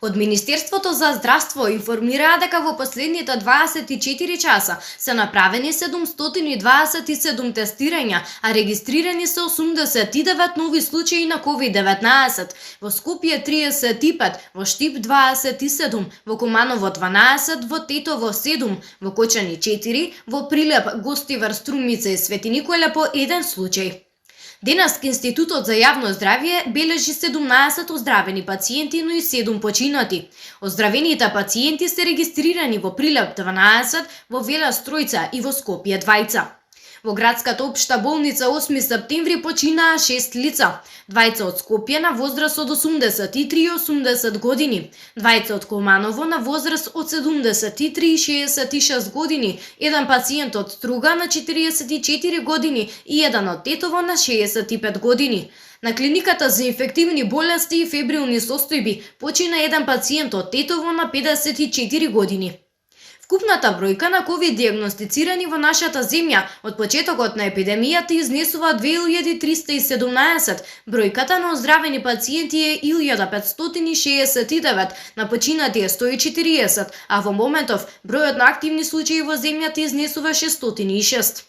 Од Министерството за здравство информираа дека во последните 24 часа се направени 727 тестирања, а регистрирани се 89 нови случаи на COVID-19. Во Скопје 35, во Штип 27, во Куманово 12, во Тетово 7, во Кочани 4, во Прилеп, Гостивар, Струмица и Свети Николе по 1 случај. Денес Институтот за јавно здравје бележи 17 оздравени пациенти, но и 7 починати. Оздравените пациенти се регистрирани во Прилеп 12, во Велес 3 и во Скопје 2. Во градската општа болница 8 септември починаа 6 лица. 2 од Скопје на возраст од 83 и 80 години, 2 од Куманово на возраст од 73 и 66 години, 1 пациент од Струга на 44 години и 1 од Тетово на 65 години. На клиниката за инфективни болести и фебрилни состојби почина 1 пациент од Тетово на 54 години. Вкупната бројка на ковид диагностицирани во нашата земја од почетокот на епидемијата изнесува 2317, бројката на оздравени пациенти е 1569, на починати е 140, а во моментов бројот на активни случаи во земјата изнесува 606.